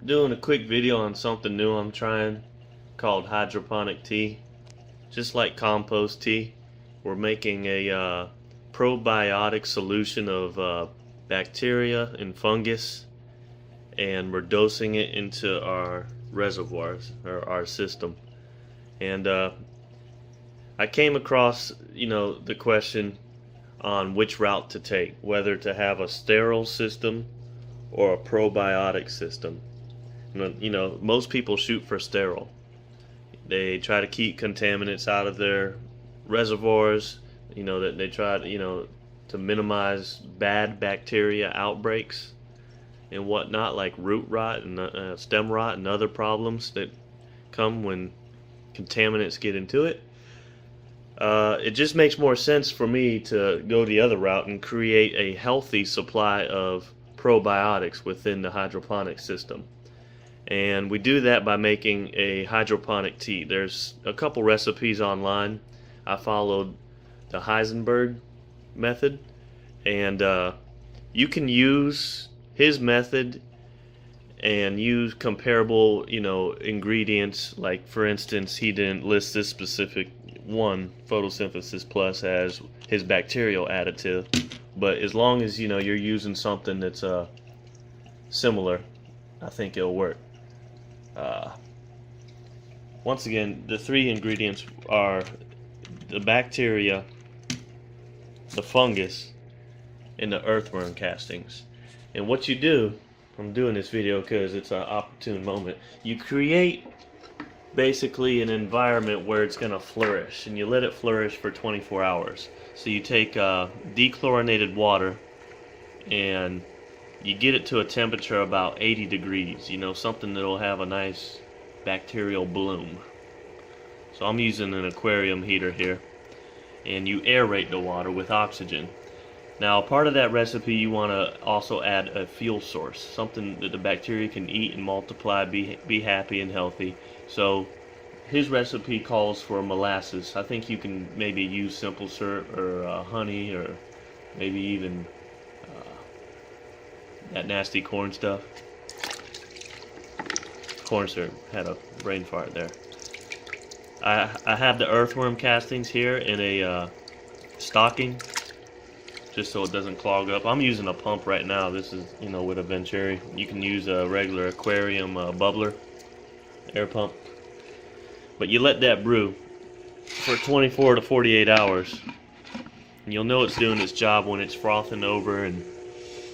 Doing a quick video on something new I'm trying called hydroponic tea. Just like compost tea, we're making a probiotic solution of bacteria and fungus, and we're dosing it into our reservoirs or our system. And I came across, the question on which route to take, whether to have a sterile system or a probiotic system. Most people shoot for sterile. They try to keep contaminants out of their reservoirs. That they try to minimize bad bacteria outbreaks and whatnot, like root rot and stem rot and other problems that come when contaminants get into it. It just makes more sense for me to go the other route and create a healthy supply of probiotics within the hydroponic system. And we do that by making a hydroponic tea. There's a couple recipes online. I followed the Heisenberg method, and you can use his method and use comparable, ingredients. Like, for instance, he didn't list this specific one, photosynthesis plus, as his bacterial additive, but as long as you're using something that's similar, I think it'll work. Once again, the three ingredients are the bacteria, the fungus, and the earthworm castings. And what you do, I'm doing this video because it's an opportune moment, you create basically an environment where it's going to flourish, and you let it flourish for 24 hours. So you take dechlorinated water and you get it to a temperature about 80 degrees, something that'll have a nice bacterial bloom. So I'm using an aquarium heater here, and you aerate the water with oxygen. Now, part of that recipe, you want to also add a fuel source, something that the bacteria can eat and multiply, be happy and healthy. So his recipe calls for molasses. I think you can maybe use simple syrup or honey, or maybe even that nasty corn stuff. Corn syrup. Had a brain fart there. I have the earthworm castings here in a stocking, just so it doesn't clog up. I'm using a pump right now. This is, with a Venturi. You can use a regular aquarium bubbler, air pump. But you let that brew for 24 to 48 hours. And you'll know it's doing its job when it's frothing over and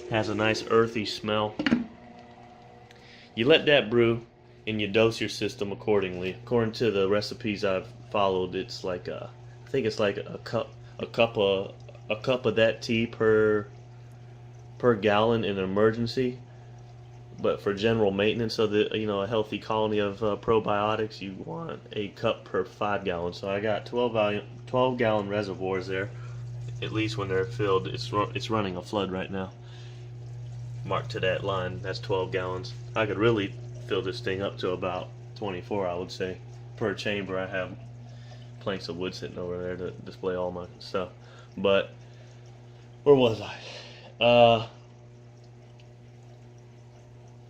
has a nice earthy smell. You let that brew, and you dose your system accordingly. According to the recipes I've followed, it's like I think it's like a cup of that tea per gallon in an emergency. But for general maintenance of the a healthy colony of probiotics, you want a cup per 5 gallons. So I got 12 gallon reservoirs there. At least when they're filled, it's running a flood right now. Marked to that line, that's 12 gallons. I could really fill this thing up to about 24, I would say, per chamber. I have planks of wood sitting over there to display all my stuff. But where was I?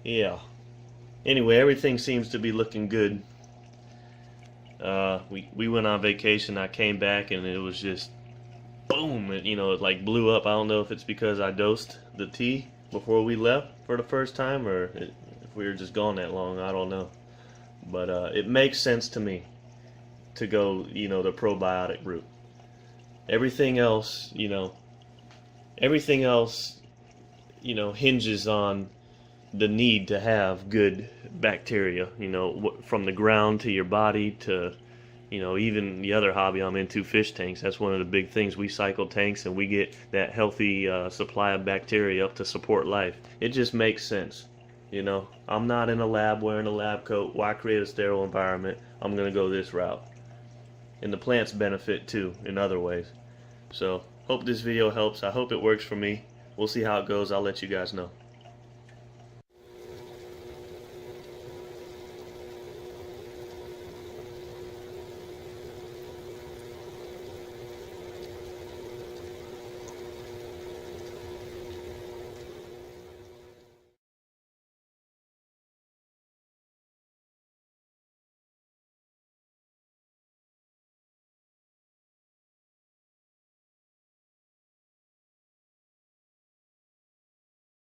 Yeah. Anyway, everything seems to be looking good. We went on vacation. I came back and it was just boom. It like blew up. I don't know if it's because I dosed the tea before we left for the first time, or if we were just gone that long. I don't know. But it makes sense to me to go, the probiotic route. Everything else, hinges on the need to have good bacteria, from the ground to your body to, even the other hobby I'm into, fish tanks. That's one of the big things. We cycle tanks and we get that healthy supply of bacteria up to support life. It just makes sense. I'm not in a lab wearing a lab coat. Why create a sterile environment? I'm going to go this route. And the plants benefit too in other ways. So, hope this video helps. I hope it works for me. We'll see how it goes. I'll let you guys know.